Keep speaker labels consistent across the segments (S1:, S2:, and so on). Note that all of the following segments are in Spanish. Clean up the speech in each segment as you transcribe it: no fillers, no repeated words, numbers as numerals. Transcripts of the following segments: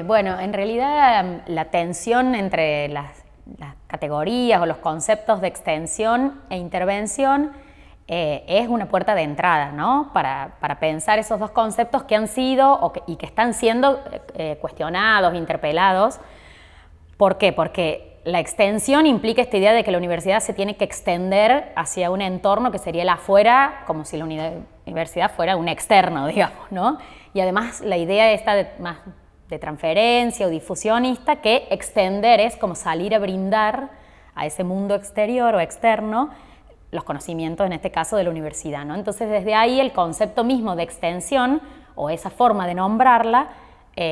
S1: Bueno, en realidad la tensión entre las categorías o los conceptos de extensión e intervención es una puerta de entrada, ¿no? Para pensar esos dos conceptos que han sido y que están siendo cuestionados, interpelados. ¿Por qué? Porque la extensión implica esta idea de que la universidad se tiene que extender hacia un entorno que sería el afuera, como si la universidad fuera un externo, digamos, ¿no? Y además la idea esta más de transferencia o difusionista, que extender es como salir a brindar a ese mundo exterior o externo los conocimientos, en este caso de la universidad, ¿no? Entonces desde ahí el concepto mismo de extensión o esa forma de nombrarla,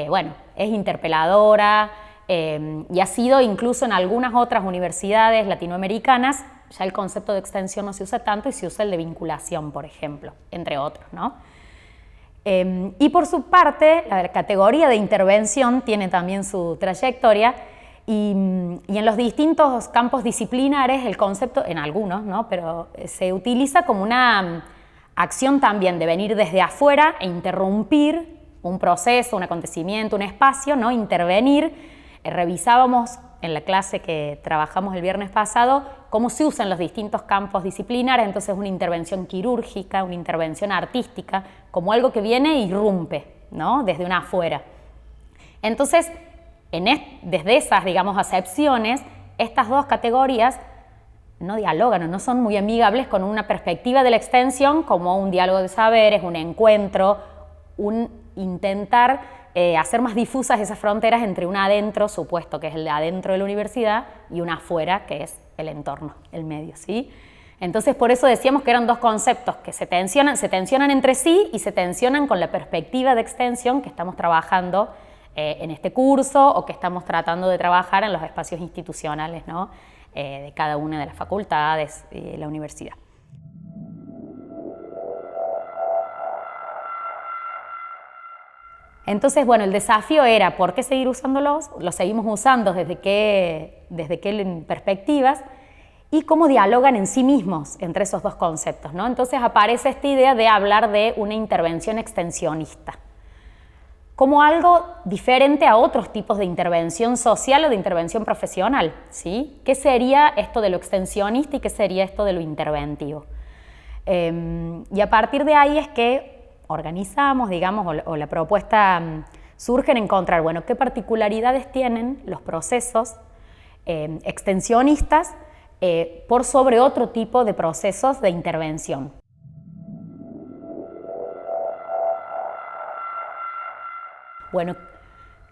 S1: bueno, es interpeladora y ha sido incluso en algunas otras universidades latinoamericanas, ya el concepto de extensión no se usa tanto y se usa el de vinculación, por ejemplo, entre otros, ¿no? Y por su parte, la categoría de intervención tiene también su trayectoria y en los distintos campos disciplinares el concepto, en algunos, ¿no? Pero se utiliza como una acción también de venir desde afuera e interrumpir un proceso, un acontecimiento, un espacio, ¿no? Intervenir. Revisábamos en la clase que trabajamos el viernes pasado cómo se usan los distintos campos disciplinares, entonces una intervención quirúrgica, una intervención artística, como algo que viene e irrumpe, ¿no? Desde una afuera. Entonces, desde esas, digamos, acepciones, estas dos categorías no dialogan o no son muy amigables con una perspectiva de la extensión como un diálogo de saberes, un encuentro, un intentar hacer más difusas esas fronteras entre un adentro, supuesto que es el de adentro de la universidad, y un afuera, que es el entorno, el medio, ¿sí? Entonces, por eso decíamos que eran dos conceptos que se tensionan entre sí y se tensionan con la perspectiva de extensión que estamos trabajando en este curso o que estamos tratando de trabajar en los espacios institucionales, ¿no? De cada una de las facultades de la universidad. Entonces, bueno, el desafío era ¿por qué seguir usándolos? Los seguimos usando desde qué perspectivas y cómo dialogan en sí mismos entre esos dos conceptos, ¿no? Entonces aparece esta idea de hablar de una intervención extensionista como algo diferente a otros tipos de intervención social o de intervención profesional, ¿sí? ¿Qué sería esto de lo extensionista y qué sería esto de lo interventivo? Y a partir de ahí es que organizamos, digamos, o la propuesta surge en encontrar, bueno, qué particularidades tienen los procesos extensionistas por sobre otro tipo de procesos de intervención. Bueno,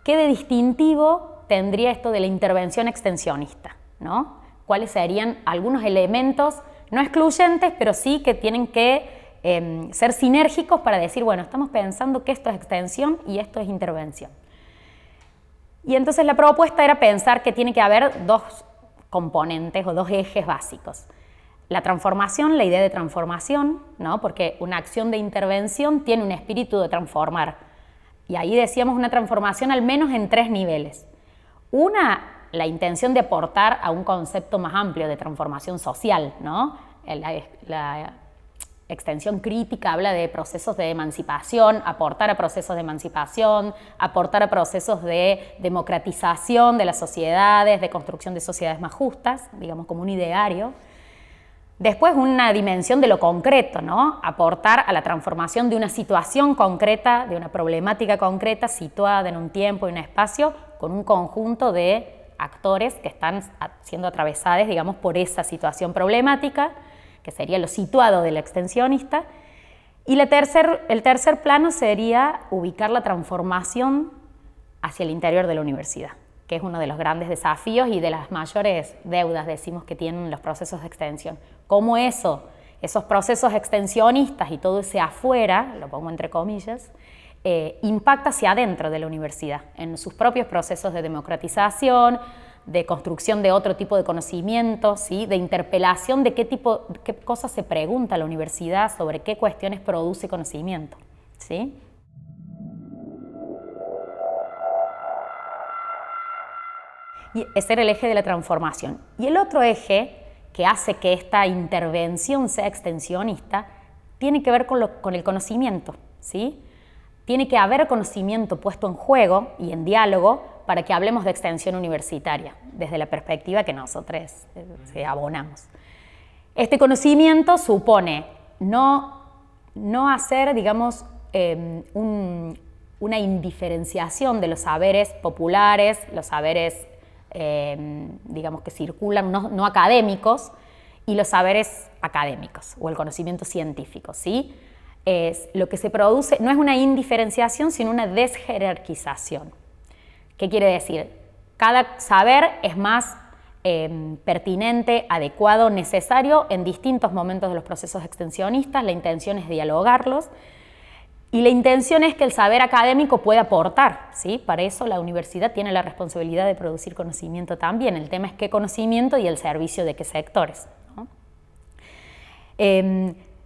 S1: ¿qué de distintivo tendría esto de la intervención extensionista, ¿no? ¿Cuáles serían algunos elementos, no excluyentes, pero sí que tienen que ser sinérgicos para decir, bueno, estamos pensando que esto es extensión y esto es intervención? Y entonces la propuesta era pensar que tiene que haber dos componentes o dos ejes básicos. La transformación, la idea de transformación, ¿no? Porque una acción de intervención tiene un espíritu de transformar. Y ahí decíamos una transformación al menos en tres niveles. Una, la intención de aportar a un concepto más amplio de transformación social, ¿no? La extensión crítica habla de procesos de emancipación, aportar a procesos de emancipación, aportar a procesos de democratización de las sociedades, de construcción de sociedades más justas, digamos como un ideario. Después una dimensión de lo concreto, ¿no? Aportar a la transformación de una situación concreta, de una problemática concreta situada en un tiempo y un espacio con un conjunto de actores que están siendo atravesados, digamos, por esa situación problemática, que sería lo situado del extensionista. Y el tercer plano sería ubicar la transformación hacia el interior de la universidad, que es uno de los grandes desafíos y de las mayores deudas, decimos, que tienen los procesos de extensión. Cómo esos procesos extensionistas y todo ese afuera, lo pongo entre comillas, impacta hacia adentro de la universidad, en sus propios procesos de democratización, de construcción de otro tipo de conocimiento, ¿sí? De interpelación de qué cosas se pregunta la universidad, sobre qué cuestiones produce conocimiento, ¿sí? Y ese era el eje de la transformación. Y el otro eje que hace que esta intervención sea extensionista tiene que ver con el conocimiento, ¿sí? tiene que haber conocimiento puesto en juego y en diálogo para que hablemos de extensión universitaria, desde la perspectiva que nosotros abonamos. Este conocimiento supone no hacer, digamos, una indiferenciación de los saberes populares, los saberes, digamos, que circulan, no académicos, y los saberes académicos o el conocimiento científico, ¿sí? Lo que se produce no es una indiferenciación, sino una desjerarquización. ¿Qué quiere decir? Cada saber es más pertinente, adecuado, necesario en distintos momentos de los procesos extensionistas. La intención es dialogarlos y la intención es que el saber académico pueda aportar, ¿sí? Para eso la universidad tiene la responsabilidad de producir conocimiento también. El tema es qué conocimiento y el servicio de qué sectores, ¿no?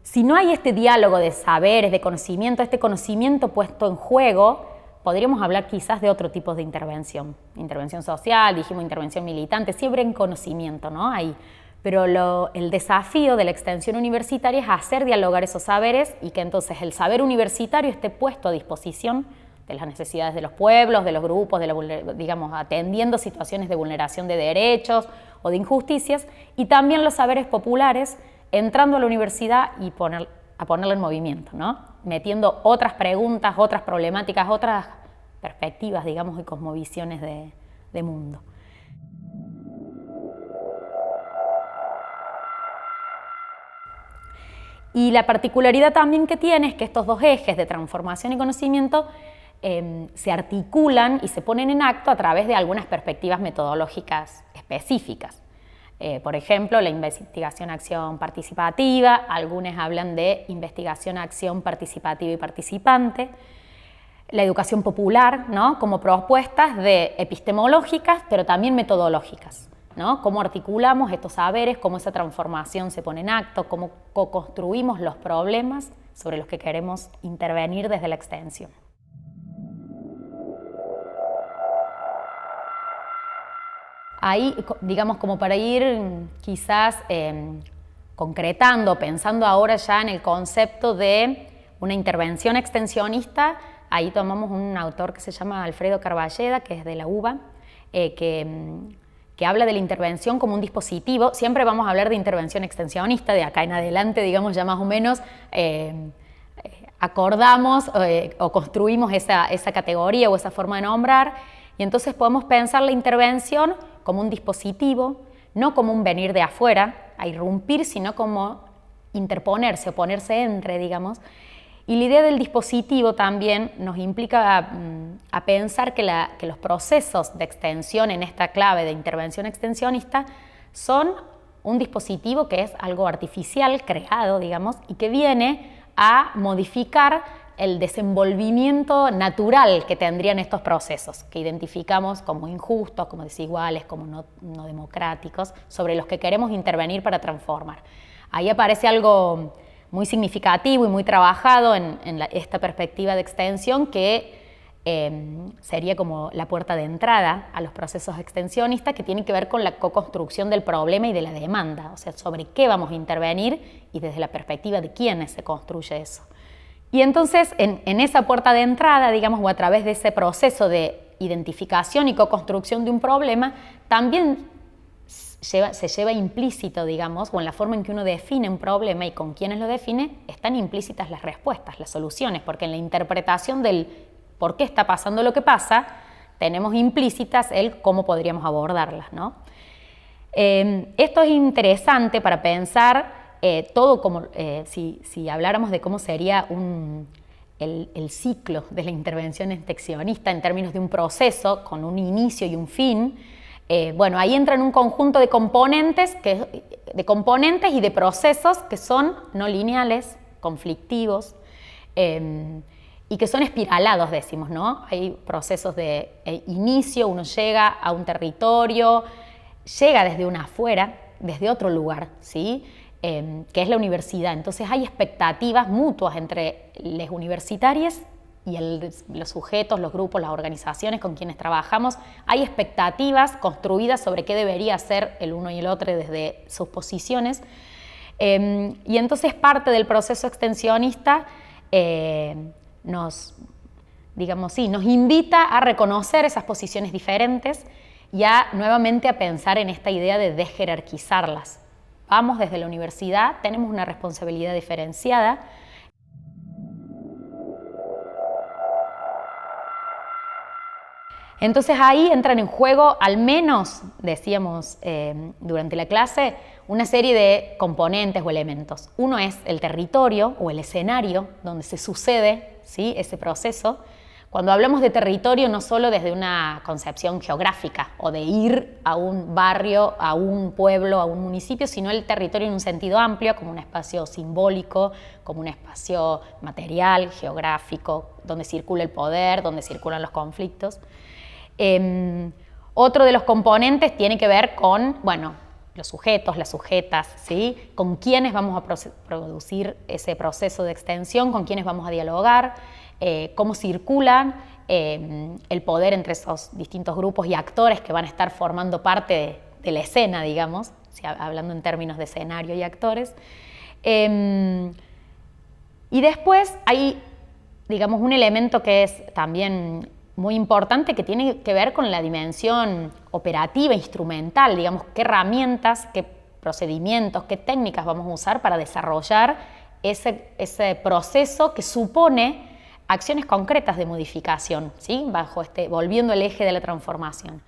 S1: Si no hay este diálogo de saberes, de conocimiento, este conocimiento puesto en juego, podríamos hablar quizás de otro tipo de intervención. Intervención social, dijimos intervención militante, siempre en conocimiento, ¿no? Pero el desafío de la extensión universitaria es hacer dialogar esos saberes y que entonces el saber universitario esté puesto a disposición de las necesidades de los pueblos, de los grupos, digamos, atendiendo situaciones de vulneración de derechos o de injusticias, y también los saberes populares entrando a la universidad y a ponerlo en movimiento, ¿no? Metiendo otras preguntas, otras problemáticas, otras perspectivas, digamos, y cosmovisiones de mundo. Y la particularidad también que tiene es que estos dos ejes de transformación y conocimiento se articulan y se ponen en acto a través de algunas perspectivas metodológicas específicas. Por ejemplo, la investigación-acción participativa, algunos hablan de investigación-acción participativa y participante, la educación popular, ¿no? Como propuestas epistemológicas, pero también metodológicas, ¿no? Cómo articulamos estos saberes, cómo esa transformación se pone en acto, cómo co-construimos los problemas sobre los que queremos intervenir desde la extensión. Ahí, digamos, como para ir quizás concretando, pensando ahora ya en el concepto de una intervención extensionista, ahí tomamos un autor que se llama Alfredo Carballeda, que es de la UBA, que habla de la intervención como un dispositivo. Siempre vamos a hablar de intervención extensionista, de acá en adelante, digamos, ya más o menos acordamos o construimos esa categoría o esa forma de nombrar, y entonces podemos pensar la intervención como un dispositivo, no como un venir de afuera a irrumpir, sino como interponerse o ponerse entre, digamos. Y la idea del dispositivo también nos implica a pensar que los procesos de extensión en esta clave de intervención extensionista son un dispositivo que es algo artificial, creado, digamos, y que viene a modificar el desenvolvimiento natural que tendrían estos procesos, que identificamos como injustos, como desiguales, como no democráticos, sobre los que queremos intervenir para transformar. Ahí aparece algo muy significativo y muy trabajado en esta perspectiva de extensión que sería como la puerta de entrada a los procesos extensionistas, que tienen que ver con la co-construcción del problema y de la demanda, o sea, sobre qué vamos a intervenir y desde la perspectiva de quiénes se construye eso. Y entonces, en esa puerta de entrada, digamos, o a través de ese proceso de identificación y co-construcción de un problema, también se lleva implícito, digamos, o en la forma en que uno define un problema y con quienes lo define, están implícitas las respuestas, las soluciones, porque en la interpretación del por qué está pasando lo que pasa, tenemos implícitas el cómo podríamos abordarlas, ¿no? Esto es interesante para pensar todo como, si habláramos de cómo sería el ciclo de la intervención extensionista en términos de un proceso con un inicio y un fin, bueno, ahí entra en un conjunto de componentes y de procesos que son no lineales, conflictivos, y que son espiralados, decimos, ¿no? Hay procesos de inicio, uno llega a un territorio, llega desde una afuera, desde otro lugar, ¿sí? Que es la universidad. Entonces hay expectativas mutuas entre los universitarios y los sujetos, los grupos, las organizaciones con quienes trabajamos. Hay expectativas construidas sobre qué debería hacer el uno y el otro desde sus posiciones. Y entonces parte del proceso extensionista nos digamos, sí, nos invita a reconocer esas posiciones diferentes y nuevamente a pensar en esta idea de desjerarquizarlas. Vamos desde la universidad, tenemos una responsabilidad diferenciada. Entonces ahí entran en juego, al menos, decíamos durante la clase, una serie de componentes o elementos. Uno es el territorio o el escenario donde se sucede, ¿sí?, ese proceso. Cuando hablamos de territorio, no solo desde una concepción geográfica o de ir a un barrio, a un pueblo, a un municipio, sino el territorio en un sentido amplio, como un espacio simbólico, como un espacio material, geográfico, donde circula el poder, donde circulan los conflictos. Otro de los componentes tiene que ver con, bueno, los sujetos, las sujetas, ¿sí?, con quiénes vamos a producir ese proceso de extensión, con quiénes vamos a dialogar, cómo circulan el poder entre esos distintos grupos y actores que van a estar formando parte de la escena, digamos, hablando en términos de escenario y actores. Y después hay, digamos, un elemento que es también muy importante, que tiene que ver con la dimensión operativa, instrumental, digamos, qué herramientas, qué procedimientos, qué técnicas vamos a usar para desarrollar ese proceso que supone acciones concretas de modificación, ¿sí?, bajo volviendo al eje de la transformación.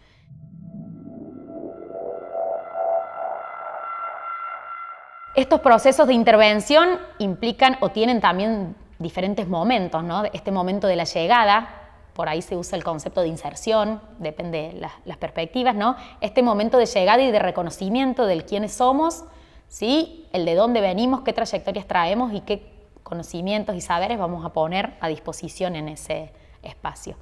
S1: Estos procesos de intervención implican o tienen también diferentes momentos, ¿no? Este momento de la llegada, por ahí se usa el concepto de inserción, depende de las perspectivas, ¿no? Este momento de llegada y de reconocimiento del quiénes somos, ¿sí?, el de dónde venimos, qué trayectorias traemos y qué conocimientos y saberes vamos a poner a disposición en ese espacio.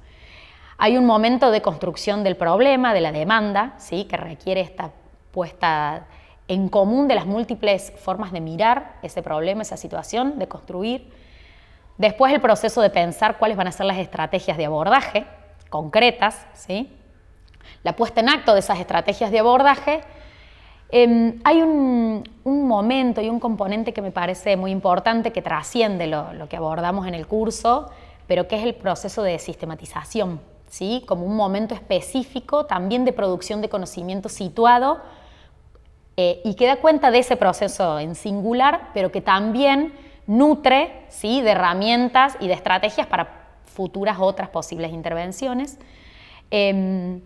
S1: Hay un momento de construcción del problema, de la demanda, ¿sí?, que requiere esta puesta en común de las múltiples formas de mirar ese problema, esa situación, de construir. Después el proceso de pensar cuáles van a ser las estrategias de abordaje concretas, ¿sí?, la puesta en acto de esas estrategias de abordaje. Hay un momento y un componente que me parece muy importante, que trasciende lo que abordamos en el curso, pero que es el proceso de sistematización, ¿sí?, como un momento específico también de producción de conocimiento situado y que da cuenta de ese proceso en singular, pero que también nutre, ¿sí?, de herramientas y de estrategias para futuras otras posibles intervenciones. El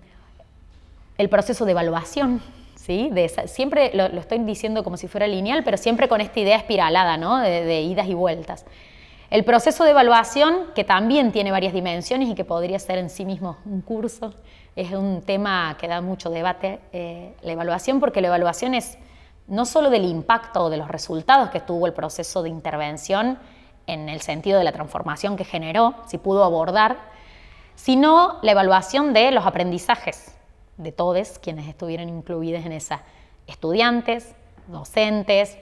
S1: proceso de evaluación, ¿sí?, siempre lo estoy diciendo como si fuera lineal, pero siempre con esta idea espiralada, ¿no?, de idas y vueltas. El proceso de evaluación, que también tiene varias dimensiones y que podría ser en sí mismo un curso, es un tema que da mucho debate, la evaluación, porque la evaluación es no solo del impacto o de los resultados que tuvo el proceso de intervención en el sentido de la transformación que generó, si pudo abordar, sino la evaluación de los aprendizajes de todos quienes estuvieron incluidos en esa, estudiantes, docentes,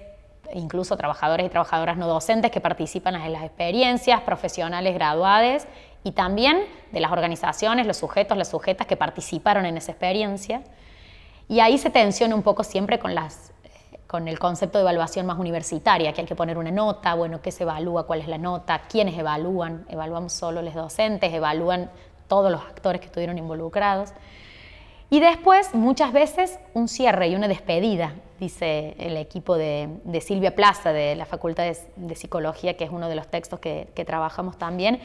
S1: incluso trabajadores y trabajadoras no docentes que participan en las experiencias, profesionales graduados y también de las organizaciones, los sujetos, las sujetas que participaron en esa experiencia. Y ahí se tensiona un poco siempre con el concepto de evaluación más universitaria, que hay que poner una nota, bueno, ¿qué se evalúa? ¿Cuál es la nota? ¿Quiénes evalúan? ¿Evaluamos solo los docentes? ¿Evalúan todos los actores que estuvieron involucrados? Y después, muchas veces, un cierre y una despedida, dice el equipo de Silvia Plaza, de la Facultad de Psicología, que es uno de los textos que trabajamos también.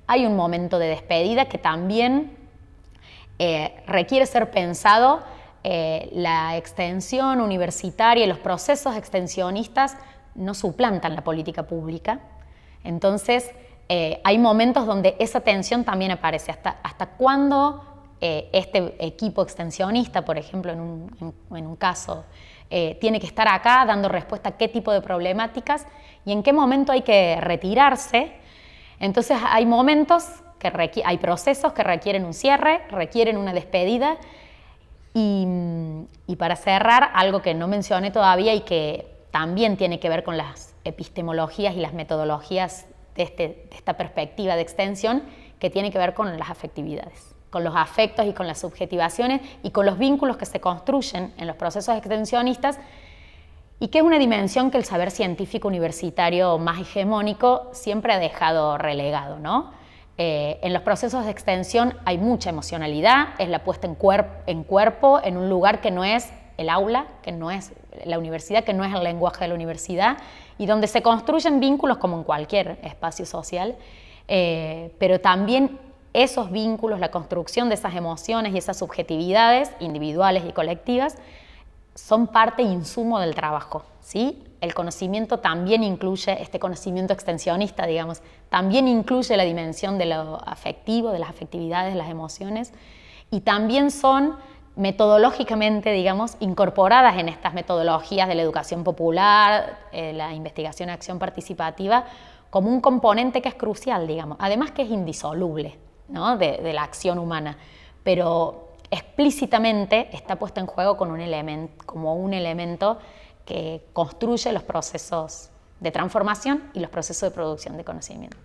S1: Hay un momento de despedida que también requiere ser pensado. La extensión universitaria y los procesos extensionistas no suplantan la política pública. Entonces, hay momentos donde esa tensión también aparece. ¿Hasta cuándo este equipo extensionista, por ejemplo, en un caso, tiene que estar acá dando respuesta a qué tipo de problemáticas y en qué momento hay que retirarse? Entonces, hay momentos, hay procesos que requieren un cierre, requieren una despedida. Y para cerrar, algo que no mencioné todavía y que también tiene que ver con las epistemologías y las metodologías de esta perspectiva de extensión, que tiene que ver con las afectividades, con los afectos y con las subjetivaciones y con los vínculos que se construyen en los procesos extensionistas, y que es una dimensión que el saber científico universitario más hegemónico siempre ha dejado relegado, ¿no? En los procesos de extensión hay mucha emocionalidad, es la puesta en cuerpo en un lugar que no es el aula, que no es la universidad, que no es el lenguaje de la universidad, y donde se construyen vínculos como en cualquier espacio social, pero también esos vínculos, la construcción de esas emociones y esas subjetividades individuales y colectivas son parte e insumo del trabajo, ¿sí? El conocimiento también incluye, este conocimiento extensionista, digamos, también incluye la dimensión de lo afectivo, de las afectividades, de las emociones, y también son metodológicamente, digamos, incorporadas en estas metodologías de la educación popular, la investigación y acción participativa, como un componente que es crucial, digamos, además que es indisoluble, ¿no? de la acción humana, pero explícitamente está puesta en juego como un elemento que construye los procesos de transformación y los procesos de producción de conocimiento.